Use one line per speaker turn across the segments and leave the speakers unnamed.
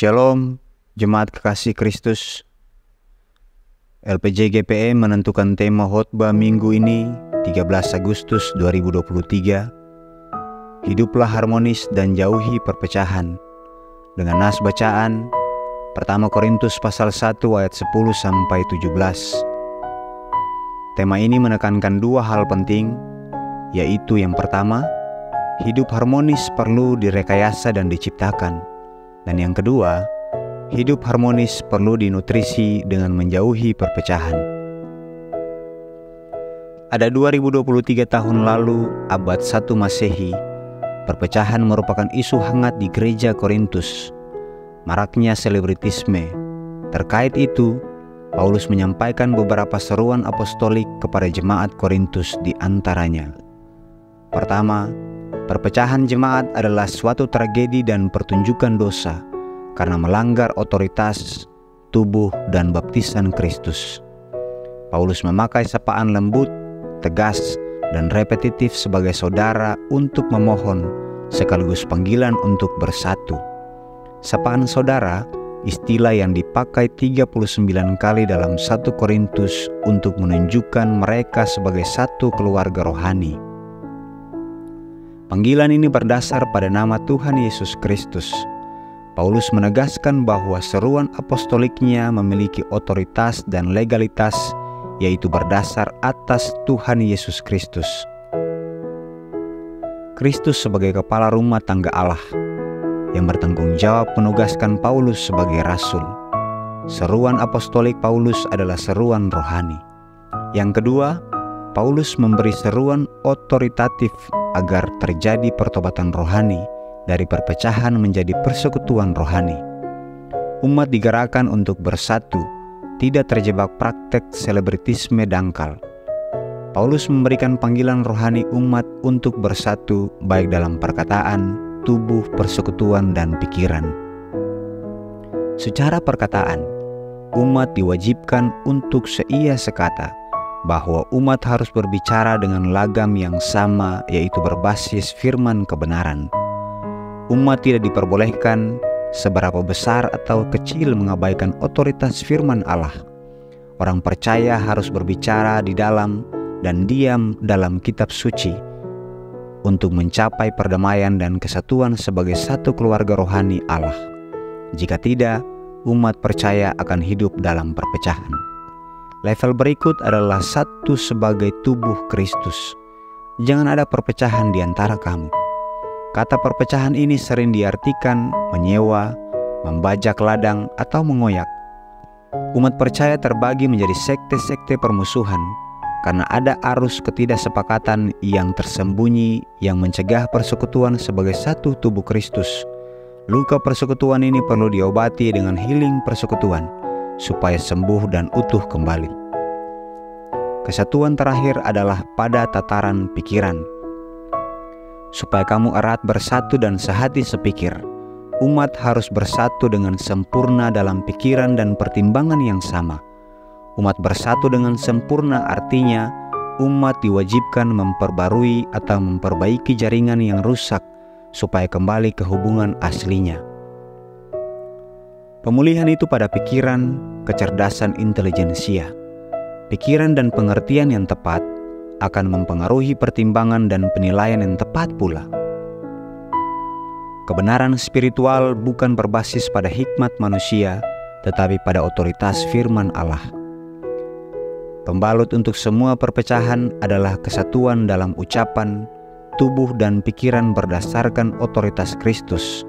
Shalom, Jemaat Kekasih Kristus. LPJ GPM menentukan tema khotbah minggu ini 13 Agustus 2023. Hiduplah harmonis dan jauhi perpecahan. Dengan nas bacaan 1 Korintus pasal 1 ayat 10 sampai 17. Tema ini menekankan dua hal penting, yaitu yang pertama, hidup harmonis perlu direkayasa dan diciptakan. Dan yang kedua, hidup harmonis perlu dinutrisi dengan menjauhi perpecahan. Ada 2023 tahun lalu, abad 1 Masehi, perpecahan merupakan isu hangat di gereja Korintus. Maraknya selebritisme. Terkait itu, Paulus menyampaikan beberapa seruan apostolik kepada jemaat Korintus di antaranya. Pertama, perpecahan jemaat adalah suatu tragedi dan pertunjukan dosa karena melanggar otoritas, tubuh, dan baptisan Kristus. Paulus memakai sapaan lembut, tegas, dan repetitif sebagai saudara untuk memohon sekaligus panggilan untuk bersatu. Sapaan saudara, istilah yang dipakai 39 kali dalam 1 Korintus untuk menunjukkan mereka sebagai satu keluarga rohani. Panggilan ini berdasar pada nama Tuhan Yesus Kristus. Paulus menegaskan bahwa seruan apostoliknya memiliki otoritas dan legalitas, yaitu berdasar atas Tuhan Yesus Kristus. Kristus sebagai kepala rumah tangga Allah, yang bertanggung jawab menugaskan Paulus sebagai rasul. Seruan apostolik Paulus adalah seruan rohani. Yang kedua, Paulus memberi seruan otoritatif agar terjadi pertobatan rohani dari perpecahan menjadi persekutuan rohani. Umat digerakkan untuk bersatu, tidak terjebak praktek selebritisme dangkal. Paulus memberikan panggilan rohani umat untuk bersatu baik dalam perkataan, tubuh, persekutuan, dan pikiran. Secara perkataan, umat diwajibkan untuk seia sekata bahwa umat harus berbicara dengan lagam yang sama, yaitu berbasis firman kebenaran. Umat tidak diperbolehkan seberapa besar atau kecil mengabaikan otoritas firman Allah. Orang percaya harus berbicara di dalam dan diam dalam kitab suci untuk mencapai perdamaian dan kesatuan sebagai satu keluarga rohani Allah. Jika tidak, umat percaya akan hidup dalam perpecahan. Level berikut adalah satu sebagai tubuh Kristus. Jangan ada perpecahan di antara kamu. Kata perpecahan ini sering diartikan menyewa, membajak ladang, atau mengoyak. Umat percaya terbagi menjadi sekte-sekte permusuhan karena ada arus ketidaksepakatan yang tersembunyi yang mencegah persekutuan sebagai satu tubuh Kristus. Luka persekutuan ini perlu diobati dengan healing persekutuan supaya sembuh dan utuh kembali. Kesatuan terakhir adalah pada tataran pikiran. Supaya kamu erat bersatu dan sehati sepikir, umat harus bersatu dengan sempurna dalam pikiran dan pertimbangan yang sama. Umat bersatu dengan sempurna artinya umat diwajibkan memperbarui atau memperbaiki jaringan yang rusak supaya kembali ke hubungan aslinya. Pemulihan itu pada pikiran, kecerdasan intelijensia. Pikiran dan pengertian yang tepat akan mempengaruhi pertimbangan dan penilaian yang tepat pula. Kebenaran spiritual bukan berbasis pada hikmat manusia, tetapi pada otoritas firman Allah. Pembalut untuk semua perpecahan adalah kesatuan dalam ucapan, tubuh, dan pikiran berdasarkan otoritas Kristus.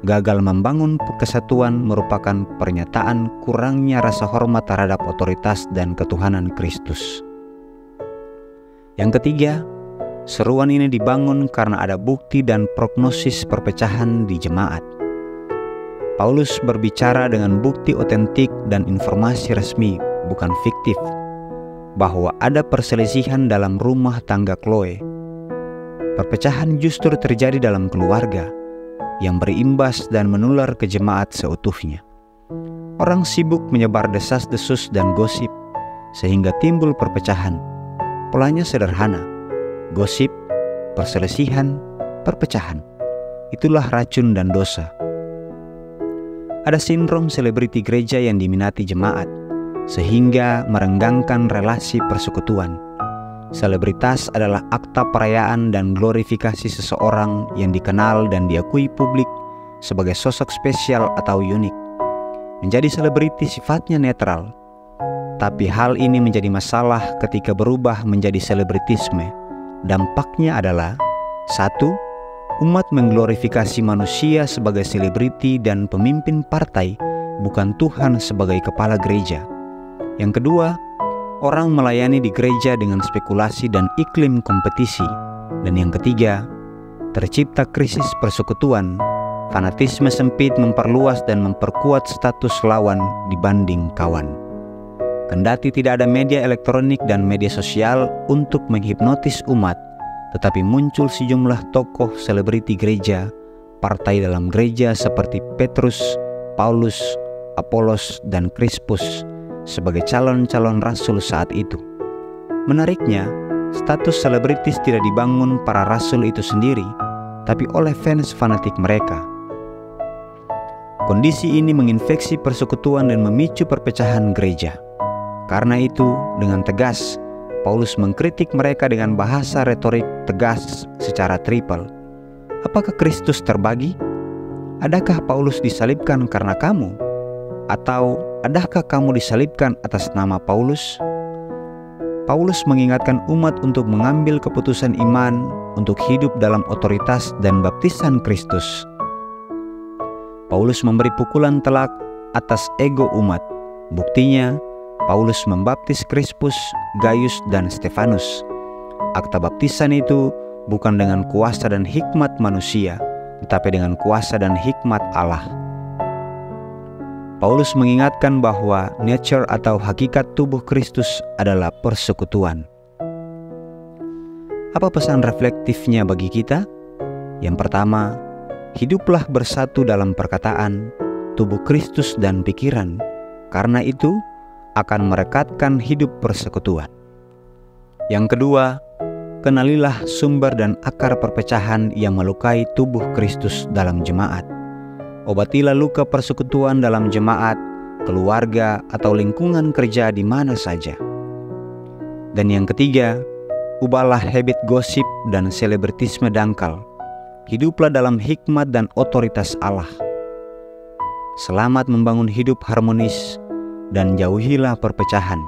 Gagal membangun kesatuan merupakan pernyataan kurangnya rasa hormat terhadap otoritas dan ketuhanan Kristus. Yang ketiga, seruan ini dibangun karena ada bukti dan prognosis perpecahan di jemaat. Paulus berbicara dengan bukti otentik dan informasi resmi, bukan fiktif, bahwa ada perselisihan dalam rumah tangga Chloe. Perpecahan justru terjadi dalam keluarga, yang berimbas dan menular ke jemaat seutuhnya. Orang sibuk menyebar desas-desus dan gosip, sehingga timbul perpecahan. Polanya sederhana: gosip, perselisihan, perpecahan. Itulah racun dan dosa. Ada sindrom selebriti gereja yang diminati jemaat, sehingga merenggangkan relasi persekutuan. Selebritas adalah akta perayaan dan glorifikasi seseorang yang dikenal dan diakui publik sebagai sosok spesial atau unik. Menjadi selebriti sifatnya netral, tapi hal ini menjadi masalah ketika berubah menjadi selebritisme. Dampaknya adalah: 1. Umat mengglorifikasi manusia sebagai selebriti dan pemimpin partai, bukan Tuhan sebagai kepala gereja. Yang kedua, orang melayani di gereja dengan spekulasi dan iklim kompetisi. Dan yang ketiga, tercipta krisis persekutuan. Fanatisme sempit memperluas dan memperkuat status lawan dibanding kawan. Kendati tidak ada media elektronik dan media sosial untuk menghipnotis umat, tetapi muncul sejumlah tokoh selebriti gereja, partai dalam gereja seperti Petrus, Paulus, Apolos, dan Krispus sebagai calon-calon rasul saat itu. Menariknya, status selebritis tidak dibangun para rasul itu sendiri, tapi oleh fans fanatik mereka. Kondisi ini menginfeksi persekutuan dan memicu perpecahan gereja. Karena itu, dengan tegas, Paulus mengkritik mereka dengan bahasa retorik tegas secara triple. Apakah Kristus terbagi? Adakah Paulus disalibkan karena kamu? Atau adakah kamu disalibkan atas nama Paulus? Paulus mengingatkan umat untuk mengambil keputusan iman untuk hidup dalam otoritas dan baptisan Kristus. Paulus memberi pukulan telak atas ego umat. Buktinya, Paulus membaptis Krispus, Gaius, dan Stefanus. Akta baptisan itu bukan dengan kuasa dan hikmat manusia, tetapi dengan kuasa dan hikmat Allah. Paulus mengingatkan bahwa nature atau hakikat tubuh Kristus adalah persekutuan. Apa pesan reflektifnya bagi kita? Yang pertama, hiduplah bersatu dalam perkataan, tubuh Kristus dan pikiran, karena itu akan merekatkan hidup persekutuan. Yang kedua, kenalilah sumber dan akar perpecahan yang melukai tubuh Kristus dalam jemaat. Obatilah luka persekutuan dalam jemaat, keluarga, atau lingkungan kerja di mana saja. Dan yang ketiga, ubahlah habit gosip dan selebritisme dangkal. Hiduplah dalam hikmat dan otoritas Allah. Selamat membangun hidup harmonis dan jauhilah perpecahan,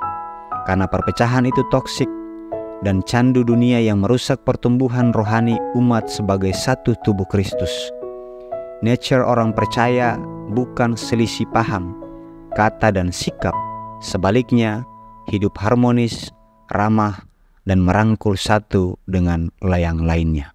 karena perpecahan itu toksik dan candu dunia yang merusak pertumbuhan rohani umat sebagai satu tubuh Kristus. Nature orang percaya bukan selisih paham, kata dan sikap. Sebaliknya, hidup harmonis, ramah, dan merangkul satu dengan yang lainnya.